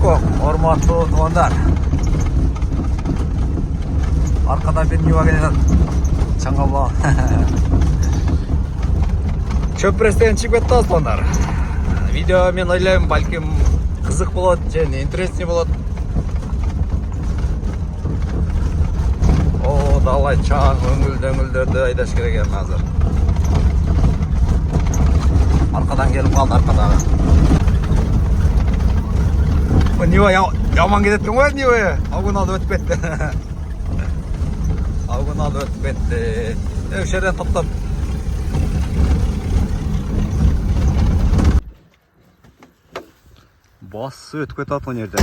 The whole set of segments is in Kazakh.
алейкум, hormatly tuğanlar. Arkada bir yuva gelen çangalla. Çöpresten çıkıp etti aslanlar. Video men oylayman balkim qiziq bo'ladi, және интересный bo'ladi. O dalay çağ öngül-döngüllerdi aydaş gerek ekan hazır. Arkadan gelip kaldı arkadağı. Niva yaman ketken koy Niva. Avgun aldı ötüp etti. Avgun aldı ötüp etti. Şerden toplam. Bası ötüp etti atın yerde.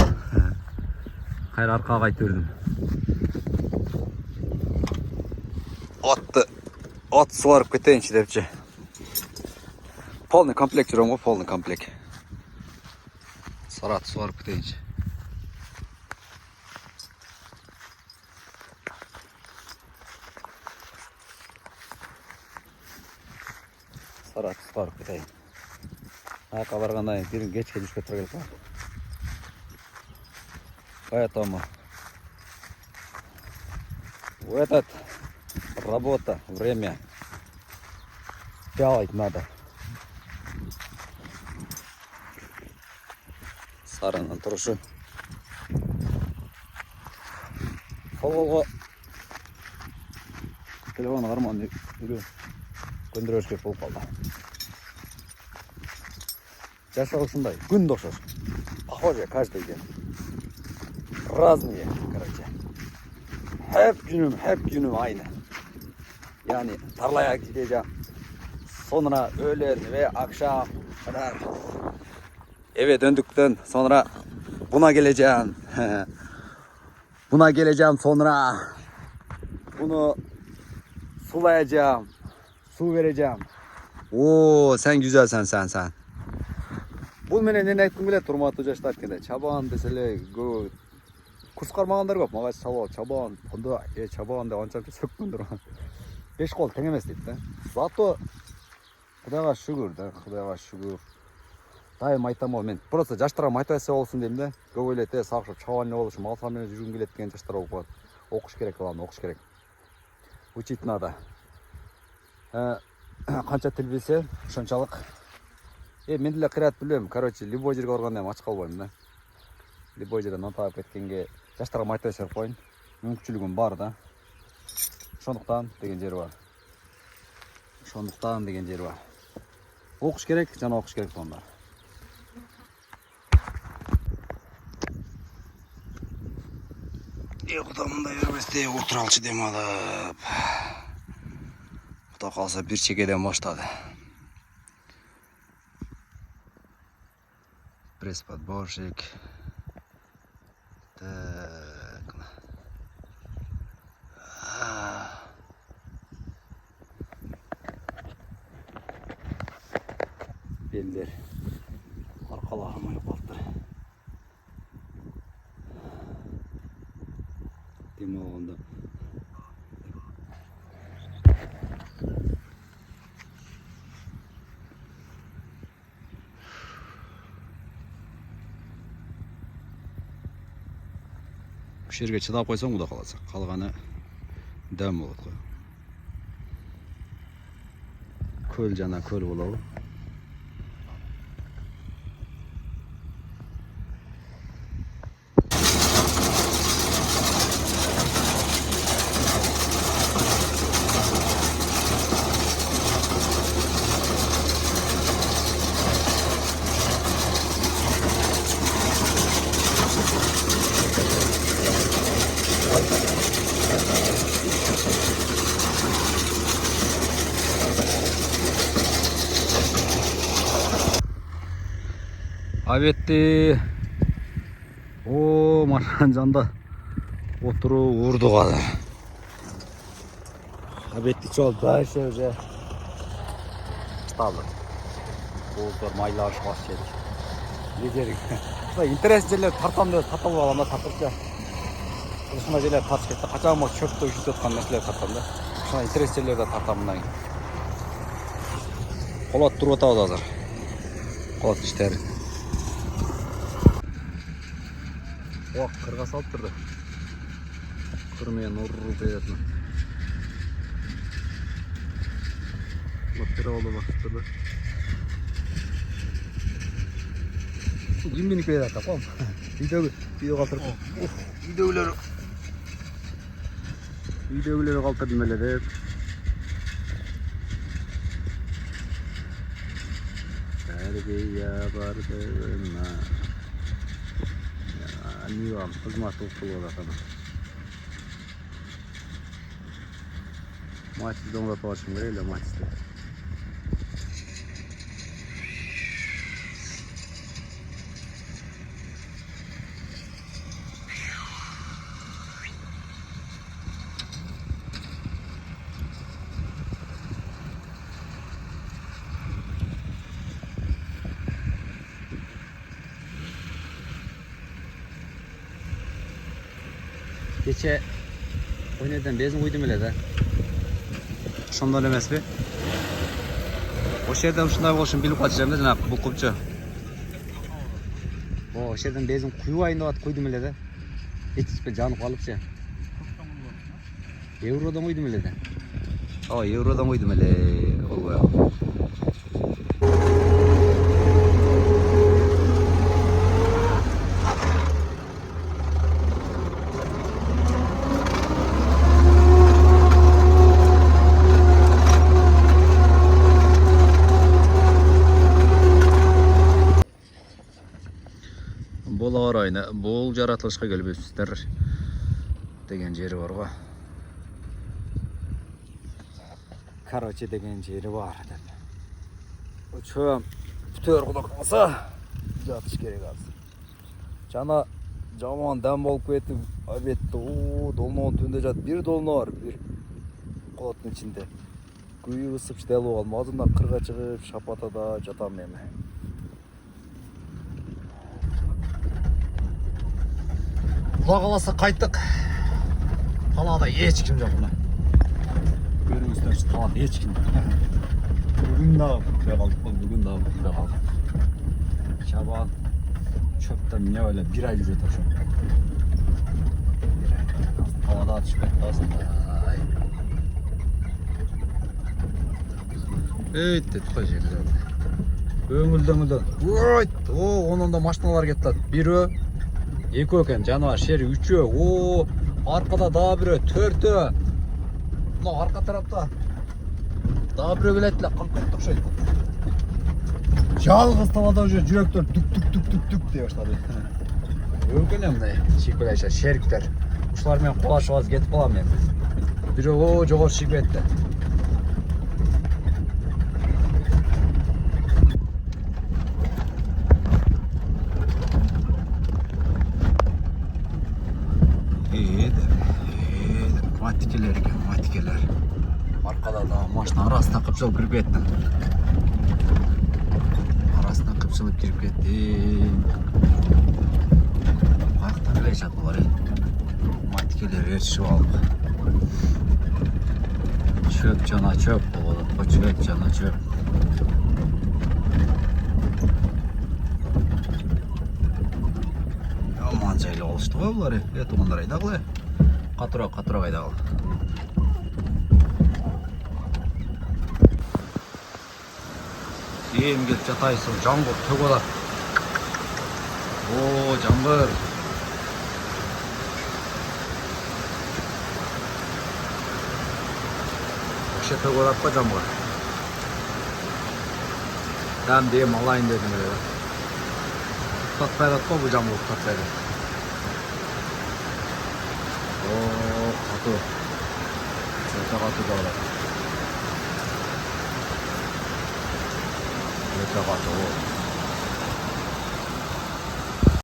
Hayır arkağa kaytırdım. At suvarıp keteyinçi depçi. Полный комплект жүрем ғой, полный комплект. Сарат суарып кетейінші. Сарат суарып кетейін. Аяққа барғаннан кейін кешке жүріп тұра келіп бар. Поэтому в этот работа, время делать надо. Сарының тұрышы. Қолға телефоны қарман көндіріп өшкеп болып қалды. Жашы осындай, күнді ұқсас. Похоже, каждый день. Разные, короче. Hep günüm aynı. Yani tarlaya gideceğim. Sonra öğlen ve akşam kadar. Eve döndükten sonra buna geleceğim. Buna geleceğim sonra. Bunu sulayacağım. Su vereceğim. Oo sen güzelsen sen. Бұл менен не айткым келет урматтуу жаштар эткенде. Чабан деселе курс кармагандар көп. Мага сабак чабан, кандай чабан деп анча сөккөндөр. 5 кол тең эмес дейт да. Зато Кудайга шүгүр да, Кудайга шүгүр. Дайым айтам ғой, мен просто жаштарға мотивация болсын деймін да. Көп ойлайды, сақшып чабан болуш, мал санымен жүргім келеді деген жаштар болып қалады. Оқыш керек баланы, оқыш керек. Учить надо. Қанша тіл білсе, ошончалык. Мен деле кыраат билем, короче, любой жерге барганда эми ач калбайм да. Любой жерден нан таап кеткенге жаштарга мотивация берип коеюн. Мүмкүнчүлүгүм бар да. Ошондуктан деген жери бар. Оқыш керек, жана оқыш керек сонда. Құда мындай өрбесте отыралшы дем алып. Құда қалса бір шекеден баштады. Пресс-подборщик. Так. Белдер. Арқалағым қалды. Демалғанда. Бұл жерге чыдап қойсаң құда қаласа. Қалғаны дәм болады қой. Көл жана көл болауы. Абетти о машинаның жанында отыру урду калды. Абетти жол дальше уже стало. Болдор майлашып баштады. Лидер. Интересный жерлер тартам деп тартып алганда тартыпча. Ушундай жерлер тартып кетти. Качан мо чөптө үшүтүп аткан нерселер тартам да. Ушундай интересный жерлерде тартам мындай. Колот туруп атабыз азыр. Колот иштери. Оқ қырға салып тұрды. Қырмен ұрып беретін. Бұттыра олы бақып тұрды. Емденік береді атап, қом. Видео қалтырып. Видеолері қалтырды мәледі. Бәргея бардығына. Нивам, қызматы ұқылы оратаны. Матисді оңдатып ашым керейлі, матисді. Geçe oynadan bezin koydum öyle de. Şondan emas be. O şeyden şunday boluşun bilip kaçacağım da janaq bu kupçu. O şeyden bezin kuyu ayında at koydum öyle de. Hiç bir janıp kalıpça. Eurodan koydum öyle de. O eurodan koydum öyle. O Бұл арайны, бұл жаратылышқа келбепсіздер деген жері бар ғой. Короче деген жері бар. Чөм бүтер құлақ қалса жатыш керек азыр. Жана жаман дәм болып кетіп, обедті долнауын түнде жат. Bir долна бар, bir қолаттың ішінде. Күйі ысып дәл оғалым. Азында қырға шығып, шапатада жатам еме. Құда қаласа қайттық. Қалада ешкім жоқ мұна. Көріңіздер үшін қалада ешкім жоқ. Бүгін дағы күтпей қалдық қой, бүгін дағы күтпей қалдық. Шабан шөптен не ойлап бір ай жүреді шөп. Қалада түшпек тазында. Өйтті қой жерді. Өңілді. Өйт, оның да машиналар кетті. Бірі екі екен, жануар шері үші, арқада да бірі, төрті. Мұна арқа тарапта да бірі келетілі, қанқеттік шай. Жалғыз талада жүректер түк дей баштады. Өкене мұндай шекпелайша шеріктер. Ұшылармен қолашуаз кетіп қалам мен. Бірі жоғыр шекпетті. Matikeler. Arkada da maşın arasına kıpşılıp girip ettim. Arasına kıpşılıp girip ettim. Ayakta bile yaşadı var ya. Matikeler erişip aldık. Çöp cana çöp oğlum. O çöp cana çöp. Amancayla oluştu var bunları. Evet onları aydağılı. Қатырақ айдағыл. Ем келіп жатайсың, жаңбыр төк олар. Жаңбыр. Още төк олар па жаңбыр. Дәм дейім алайын дедім. Ұқтатпайды қой бұл жаңбыр ұқтатпайды. Қату. Өте қату да олар. Өте қату.